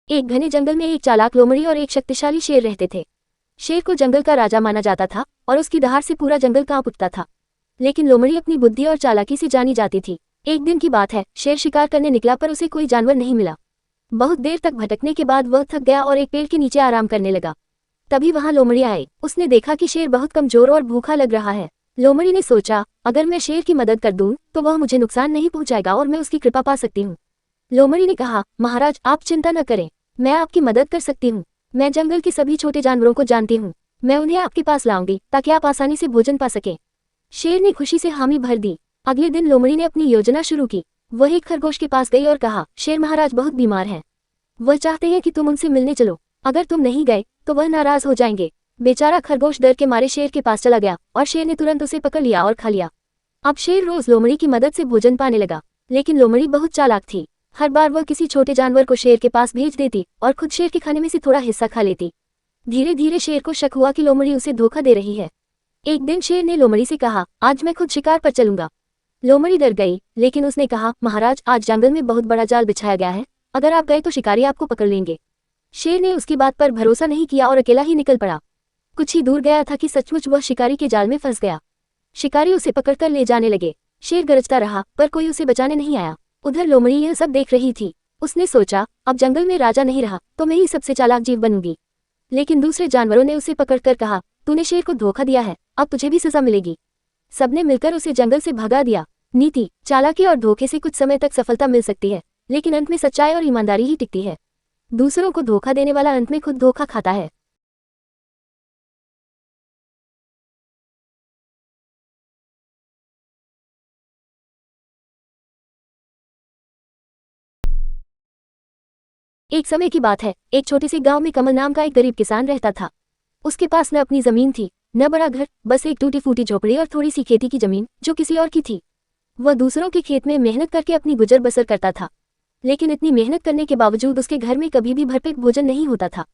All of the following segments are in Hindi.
एक घने जंगल में एक चालाक लोमड़ी और एक शक्तिशाली शेर रहते थे। शेर को जंगल का राजा माना जाता था और उसकी दहाड़ से पूरा जंगल कांप उठता था। लेकिन लोमड़ी अपनी बुद्धि और चालाकी से जानी जाती थी। एक दिन की बात है, शेर शिकार करने निकला पर उसे कोई जानवर नहीं मिला। बहुत देर तक भटकने के बाद वह थक गया और एक पेड़ के नीचे आराम करने लगा। तभी वहां लोमड़ी आए। उसने देखा कि शेर बहुत कमजोर और भूखा लग रहा है। लोमड़ी ने सोचा, अगर मैं शेर की मदद कर दूं तो वह मुझे नुकसान नहीं पहुंचाएगा और मैं उसकी कृपा पा सकती हूँ। लोमड़ी ने कहा, महाराज आप चिंता न करें, मैं आपकी मदद कर सकती हूँ। मैं जंगल के सभी छोटे जानवरों को जानती हूँ। मैं उन्हें आपके पास लाऊंगी ताकि आप आसानी से भोजन पा सकें। शेर ने खुशी से हामी भर दी। अगले दिन लोमड़ी ने अपनी योजना शुरू की। वह एक खरगोश के पास गई और कहा, शेर महाराज बहुत बीमार हैं। वह चाहते हैं कि तुम उनसे मिलने चलो। अगर तुम नहीं गए तो वह नाराज हो जाएंगे। बेचारा खरगोश डर के मारे शेर के पास चला गया और शेर ने तुरंत उसे पकड़ लिया और खा लिया। अब शेर रोज लोमड़ी की मदद से भोजन पाने लगा। लेकिन लोमड़ी बहुत चालाक थी। हर बार वह किसी छोटे जानवर को शेर के पास भेज देती और खुद शेर के खाने में से थोड़ा हिस्सा खा लेती। धीरे धीरे शेर को शक हुआ कि लोमड़ी उसे धोखा दे रही है। एक दिन शेर ने लोमड़ी से कहा, आज मैं खुद शिकार पर चलूंगा। लोमड़ी डर गई, लेकिन उसने कहा, महाराज आज जंगल में बहुत बड़ा जाल बिछाया गया है, अगर आप गए तो शिकारी आपको पकड़ लेंगे। शेर ने उसकी बात पर भरोसा नहीं किया और अकेला ही निकल पड़ा। कुछ ही दूर गया था कि सचमुच वह शिकारी के जाल में फंस गया। शिकारी उसे पकड़कर ले जाने लगे। शेर गरजता रहा पर कोई उसे बचाने नहीं आया। उधर लोमड़ी यह सब देख रही थी। उसने सोचा, अब जंगल में राजा नहीं रहा तो मैं ही सबसे चालाक जीव बनूंगी। लेकिन दूसरे जानवरों ने उसे पकड़कर कहा, तूने शेर को धोखा दिया है, अब तुझे भी सजा मिलेगी। सबने मिलकर उसे जंगल से भगा दिया। नीति, चालाकी और धोखे से कुछ समय तक सफलता मिल सकती है, लेकिन अंत में सच्चाई और ईमानदारी ही टिकती है। दूसरों को धोखा देने वाला अंत में खुद धोखा खाता है। एक समय की बात है, एक छोटे से गांव में कमल नाम का एक गरीब किसान रहता था। उसके पास न अपनी जमीन थी, न बड़ा घर, बस एक टूटी फूटी झोपड़ी और थोड़ी सी खेती की जमीन जो किसी और की थी। वह दूसरों के खेत में मेहनत करके अपनी गुजर बसर करता था। लेकिन इतनी मेहनत करने के बावजूद उसके घर में कभी भी भरपेट भोजन नहीं होता था।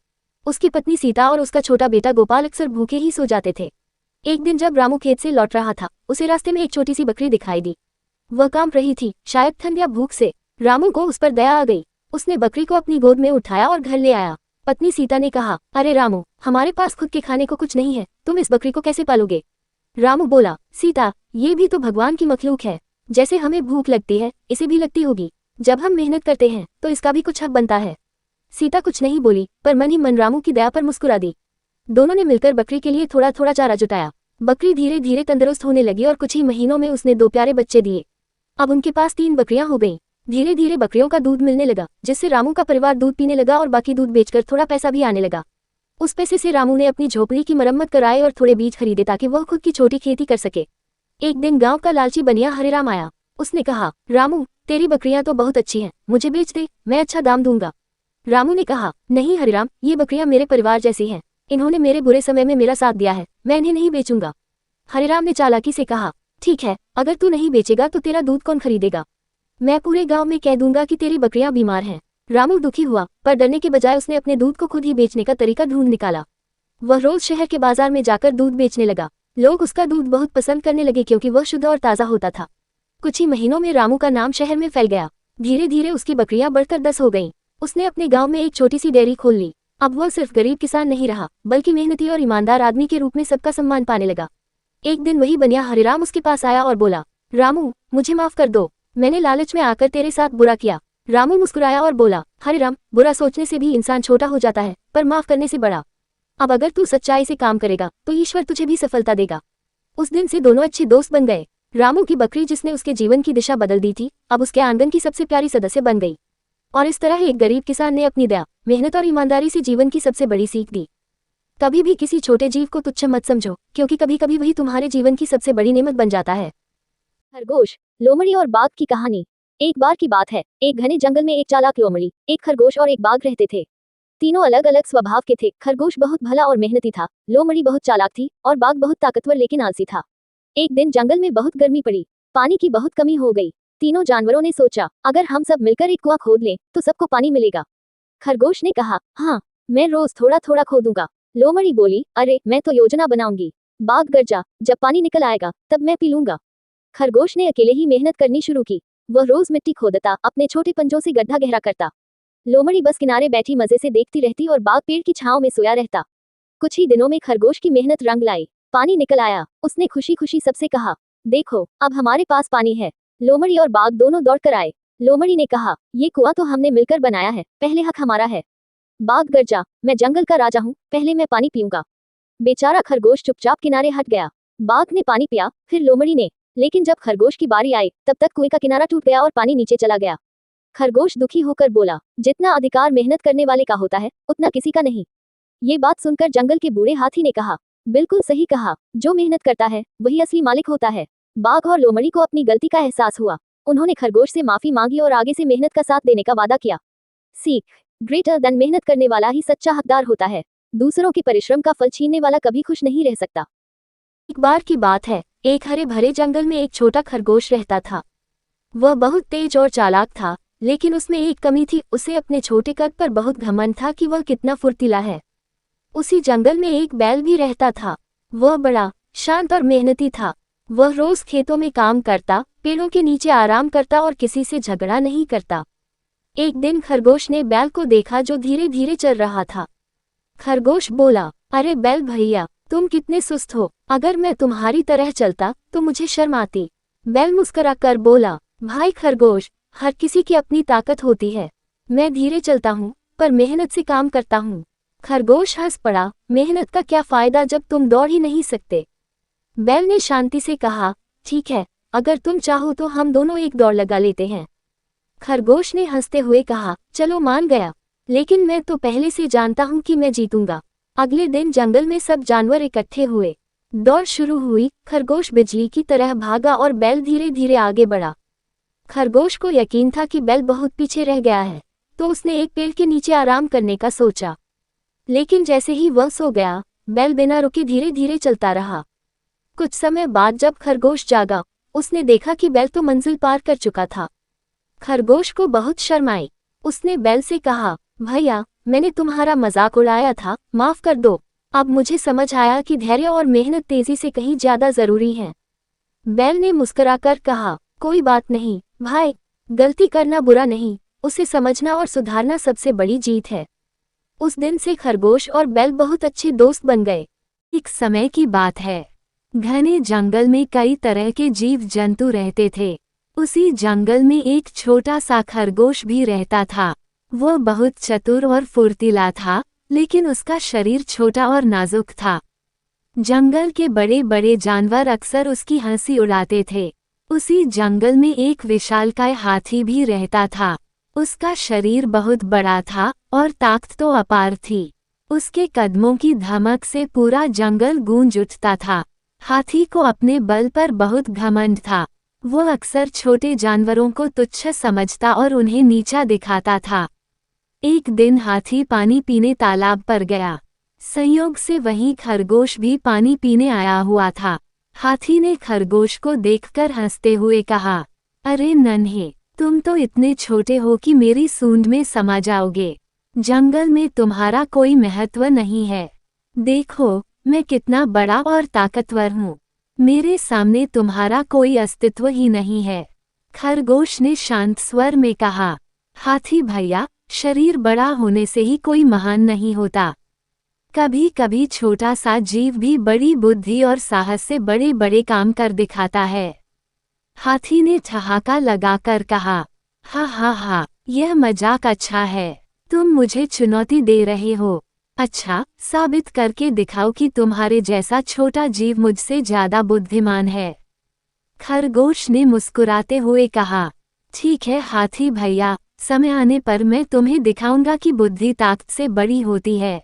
उसकी पत्नी सीता और उसका छोटा बेटा गोपाल अक्सर भूखे ही सो जाते थे। एक दिन जब रामू खेत से लौट रहा था, उसे रास्ते में एक छोटी सी बकरी दिखाई दी। वह कांप रही थी, शायद ठंड या भूख से। रामू को उस पर दया आ गई। उसने बकरी को अपनी गोद में उठाया और घर ले आया। पत्नी सीता ने कहा, अरे रामू, हमारे पास खुद के खाने को कुछ नहीं है, तुम इस बकरी को कैसे पालोगे? रामू बोला, सीता, ये भी तो भगवान की मखलूक है। जैसे हमें भूख लगती है, इसे भी लगती होगी। जब हम मेहनत करते हैं तो इसका भी कुछ हक बनता है। सीता कुछ नहीं बोली, पर मन ही मन रामू की दया पर मुस्कुरा दी। दोनों ने मिलकर बकरी के लिए थोड़ा थोड़ा चारा जुटाया। बकरी धीरे धीरे तंदुरुस्त होने लगी और कुछ ही महीनों में उसने 2 प्यारे बच्चे दिए। अब उनके पास 3 बकरियां हो गईं। धीरे धीरे बकरियों का दूध मिलने लगा, जिससे रामू का परिवार दूध पीने लगा और बाकी दूध बेचकर थोड़ा पैसा भी आने लगा। उस पैसे से रामू ने अपनी झोपड़ी की मरम्मत कराई और थोड़े बीज खरीदे ताकि वह खुद की छोटी खेती कर सके। एक दिन गांव का लालची बनिया हरिराम आया। उसने कहा, रामू, तेरी बकरियां तो बहुत अच्छी हैं, मुझे बेच दे, मैं अच्छा दाम दूंगा। रामू ने कहा, नहीं हरिराम, ये बकरियां मेरे परिवार जैसी हैं, इन्होंने मेरे बुरे समय में मेरा साथ दिया है, मैं इन्हें नहीं बेचूंगा। हरिराम ने चालाकी से कहा, ठीक है, अगर तू नहीं बेचेगा तो तेरा दूध कौन खरीदेगा? मैं पूरे गांव में कह दूंगा कि तेरी बकरियां बीमार हैं। रामू दुखी हुआ, पर डरने के बजाय उसने अपने दूध को खुद ही बेचने का तरीका ढूंढ निकाला। वह रोज शहर के बाजार में जाकर दूध बेचने लगा। लोग उसका दूध बहुत पसंद करने लगे क्योंकि वह शुद्ध और ताज़ा होता था। कुछ ही महीनों में रामू का नाम शहर में फैल गया। धीरे धीरे उसकी बकरियां बढ़कर 10 हो गईं। उसने अपने गांव में एक छोटी सी डेयरी खोल ली। अब वह सिर्फ गरीब किसान नहीं रहा, बल्कि मेहनती और ईमानदार आदमी के रूप में सबका सम्मान पाने लगा। एक दिन वही बनिया हरिराम उसके पास आया और बोला, रामू, मुझे माफ कर दो, मैंने लालच में आकर तेरे साथ बुरा किया। रामू मुस्कुराया और बोला, हरिराम, बुरा सोचने से भी इंसान छोटा हो जाता है, पर माफ करने से बड़ा। अब अगर तू सच्चाई से काम करेगा तो ईश्वर तुझे भी सफलता देगा। उस दिन से दोनों अच्छे दोस्त बन गए। रामू की बकरी, जिसने उसके जीवन की दिशा बदल दी थी, अब उसके आंगन की सबसे प्यारी सदस्य बन गई। और इस तरह एक गरीब किसान ने अपनी दया, मेहनत और ईमानदारी से जीवन की सबसे बड़ी सीख दी। कभी भी किसी छोटे जीव को तुच्छ मत समझो, क्योंकि कभी कभी वही तुम्हारे जीवन की सबसे बड़ी नेमत बन जाता है। खरगोश, लोमड़ी और बाघ की कहानी। एक बार की बात है, एक घने जंगल में एक चालाक लोमड़ी, एक खरगोश और एक बाघ रहते थे। तीनों अलग अलग स्वभाव के थे। खरगोश बहुत भला और मेहनती था, लोमड़ी बहुत चालाक थी और बाघ बहुत ताकतवर लेकिन आलसी था। एक दिन जंगल में बहुत गर्मी पड़ी, पानी की बहुत कमी हो गई। तीनों जानवरों ने सोचा, अगर हम सब मिलकर एक कुआं खोद लें तो सबको पानी मिलेगा। खरगोश ने कहा, हाँ, मैं रोज थोड़ा थोड़ा खोदूंगा। लोमड़ी बोली, अरे मैं तो योजना बनाऊंगी। बाघ गरजा, जब पानी निकल आएगा तब मैं पी लूंगा। खरगोश ने अकेले ही मेहनत करनी शुरू की। वह रोज मिट्टी खोदता, अपने छोटे पंजों से गड्ढा गहरा करता। लोमड़ी बस किनारे बैठी मजे से देखती रहती और बाघ पेड़ की छांव में सोया रहता। कुछ ही दिनों में खरगोश की मेहनत रंग लाई, पानी निकल आया। उसने खुशी खुशी सबसे कहा, देखो अब हमारे पास पानी है। लोमड़ी और बाघ दोनों दौड़ कर आए। लोमड़ी ने कहा, ये कुआं तो हमने मिलकर बनाया है, पहले हक हमारा है। बाघ गरजा, मैं जंगल का राजा हूँ, पहले मैं पानी पीऊंगा। बेचारा खरगोश चुपचाप किनारे हट गया। बाघ ने पानी पिया, फिर लोमड़ी ने। लेकिन जब खरगोश की बारी आई तब तक कुएं का किनारा टूट गया और पानी नीचे चला गया। खरगोश दुखी होकर बोला, जितना अधिकार मेहनत करने वाले का होता है उतना किसी का नहीं। ये बात सुनकर जंगल के बूढ़े हाथी ने कहा, बिल्कुल सही कहा, जो मेहनत करता है वही असली मालिक होता है। बाघ और लोमड़ी को अपनी गलती का एहसास हुआ। उन्होंने खरगोश से माफी मांगी और आगे से मेहनत का साथ देने का वादा किया। सीख, ग्रेटर देन मेहनत करने वाला ही सच्चा हकदार होता है। दूसरों के परिश्रम का फल छीनने वाला कभी खुश नहीं रह सकता। एक बार की बात है, एक हरे भरे जंगल में एक छोटा खरगोश रहता था। वह बहुत तेज और चालाक था, लेकिन उसमें एक कमी थी, उसे अपने छोटे कद पर बहुत घमंड था कि वह कितना फुर्तीला है। उसी जंगल में एक बैल भी रहता था। वह बड़ा शांत और मेहनती था। वह रोज खेतों में काम करता, पेड़ों के नीचे आराम करता और किसी से झगड़ा नहीं करता। एक दिन खरगोश ने बैल को देखा जो धीरे धीरे चल रहा था। खरगोश बोला, अरे बैल भैया, तुम कितने सुस्त हो, अगर मैं तुम्हारी तरह चलता तो मुझे शर्म आती। बैल मुस्कुराकर बोला, भाई खरगोश, हर किसी की अपनी ताकत होती है। मैं धीरे चलता हूँ पर मेहनत से काम करता हूँ। खरगोश हंस पड़ा, मेहनत का क्या फायदा जब तुम दौड़ ही नहीं सकते। बैल ने शांति से कहा, ठीक है, अगर तुम चाहो तो हम दोनों एक दौड़ लगा लेते हैं। खरगोश ने हंसते हुए कहा, चलो मान गया, लेकिन मैं तो पहले से जानता हूँ कि मैं जीतूंगा। अगले दिन जंगल में सब जानवर इकट्ठे हुए। दौड़ शुरू हुई, खरगोश बिजली की तरह भागा और बैल धीरे धीरे आगे बढ़ा। खरगोश को यकीन था कि बैल बहुत पीछे रह गया है, तो उसने एक पेड़ के नीचे आराम करने का सोचा। लेकिन जैसे ही वह सो गया, बैल बिना रुके धीरे धीरे चलता रहा। कुछ समय बाद जब खरगोश जागा, उसने देखा कि बैल तो मंजिल पार कर चुका था। खरगोश को बहुत शर्म आई। उसने बैल से कहा, भैया, मैंने तुम्हारा मजाक उड़ाया था, माफ कर दो। अब मुझे समझ आया कि धैर्य और मेहनत तेजी से कहीं ज्यादा जरूरी है। बैल ने मुस्कुराकर कहा, कोई बात नहीं भाई, गलती करना बुरा नहीं, उसे समझना और सुधारना सबसे बड़ी जीत है। उस दिन से खरगोश और बैल बहुत अच्छे दोस्त बन गए। एक समय की बात है, घने जंगल में कई तरह के जीव जंतु रहते थे। उसी जंगल में एक छोटा सा खरगोश भी रहता था। वह बहुत चतुर और फुर्तीला था, लेकिन उसका शरीर छोटा और नाजुक था। जंगल के बड़े बड़े जानवर अक्सर उसकी हंसी उड़ाते थे। उसी जंगल में एक विशालकाय हाथी भी रहता था। उसका शरीर बहुत बड़ा था और ताकत तो अपार थी। उसके कदमों की धमक से पूरा जंगल गूंज उठता था। हाथी को अपने बल पर बहुत घमंड था। वो अक्सर छोटे जानवरों को तुच्छ समझता और उन्हें नीचा दिखाता था। एक दिन हाथी पानी पीने तालाब पर गया। संयोग से वहीं खरगोश भी पानी पीने आया हुआ था। हाथी ने खरगोश को देखकर हंसते हुए कहा, अरे नन्हे, तुम तो इतने छोटे हो कि मेरी सूंड में समा जाओगे। जंगल में तुम्हारा कोई महत्व नहीं है। देखो, मैं कितना बड़ा और ताकतवर हूँ। मेरे सामने तुम्हारा कोई अस्तित्व ही नहीं है। खरगोश ने शांत स्वर में कहा, हाथी भैया, शरीर बड़ा होने से ही कोई महान नहीं होता। कभी कभी छोटा सा जीव भी बड़ी बुद्धि और साहस से बड़े बड़े काम कर दिखाता है। हाथी ने ठहाका लगाकर कहा, हा हा हा, यह मजाक अच्छा है। तुम मुझे चुनौती दे रहे हो। अच्छा, साबित करके दिखाओ कि तुम्हारे जैसा छोटा जीव मुझसे ज्यादा बुद्धिमान है। खरगोश ने मुस्कुराते हुए कहा, ठीक है हाथी भैया, समय आने पर मैं तुम्हें दिखाऊंगा कि बुद्धि ताकत से बड़ी होती है।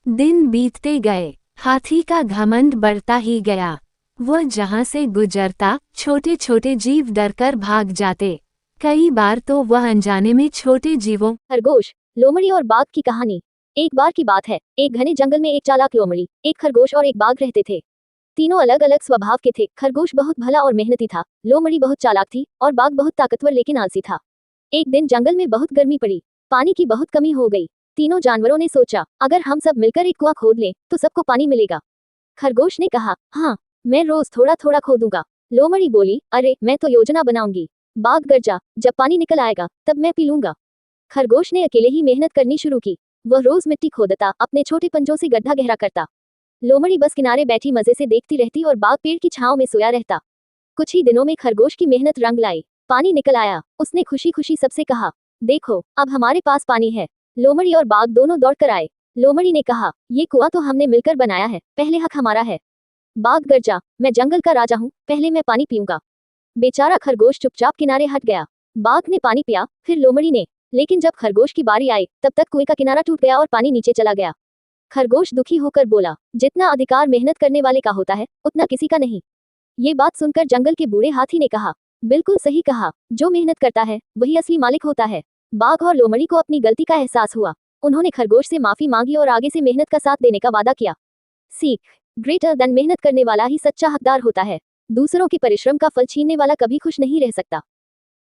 दिन बीतते गए, हाथी का घमंड बढ़ता ही गया। वह जहां से गुजरता, छोटे छोटे जीव डरकर भाग जाते। कई बार तो वह अनजाने में छोटे जीवों। खरगोश, लोमड़ी और बाघ की कहानी। एक बार की बात है, एक घने जंगल में एक चालाक लोमड़ी, एक खरगोश और एक बाघ रहते थे। तीनों अलग अलग स्वभाव के थे। खरगोश बहुत भला और मेहनती था, लोमड़ी बहुत चालाक थी और बाघ बहुत ताकतवर लेकिन आलसी था। एक दिन जंगल में बहुत गर्मी पड़ी, पानी की बहुत कमी हो गई। तीनों जानवरों ने सोचा, अगर हम सब मिलकर एक कुआं खोद लें तो सबको पानी मिलेगा। खरगोश ने कहा, हाँ, मैं रोज थोड़ा थोड़ा खोदूंगा। लोमड़ी बोली, अरे मैं तो योजना बनाऊंगी। बाघ गरजा, जब पानी निकल आएगा तब मैं पी लूंगा। खरगोश ने अकेले ही मेहनत करनी शुरू की। वह रोज मिट्टी खोदता, अपने छोटे पंजों से गड्ढा गहरा करता। लोमड़ी बस किनारे बैठी मजे से देखती रहती और बाघ पेड़ की छांव में सोया रहता। कुछ ही दिनों में खरगोश की मेहनत रंग लाई। पानी निकल आया। उसने खुशी खुशी सबसे कहा, देखो अब हमारे पास पानी है। लोमड़ी और बाघ दोनों दौड़कर आए। लोमड़ी ने कहा, ये कुआं तो हमने मिलकर बनाया है, पहले हक हमारा है। बाघ गरजा, मैं जंगल का राजा हूँ, पहले मैं पानी पीऊंगा। बेचारा खरगोश चुपचाप किनारे हट गया। बाघ ने पानी पिया, फिर लोमड़ी ने। लेकिन जब खरगोश की बारी आई तब तक कुएं का किनारा टूट गया और पानी नीचे चला गया। खरगोश दुखी होकर बोला, जितना अधिकार मेहनत करने वाले का होता है उतना किसी का नहीं। ये बात सुनकर जंगल के बूढ़े हाथी ने कहा, बिल्कुल सही कहा, जो मेहनत करता है वही असली मालिक होता है। बाघ और लोमड़ी को अपनी गलती का एहसास हुआ। उन्होंने खरगोश से माफी मांगी और आगे से मेहनत का साथ देने का वादा किया। सीख, ग्रेटर देन मेहनत करने वाला ही सच्चा हकदार होता है। दूसरों के परिश्रम का फल छीनने वाला कभी खुश नहीं रह सकता।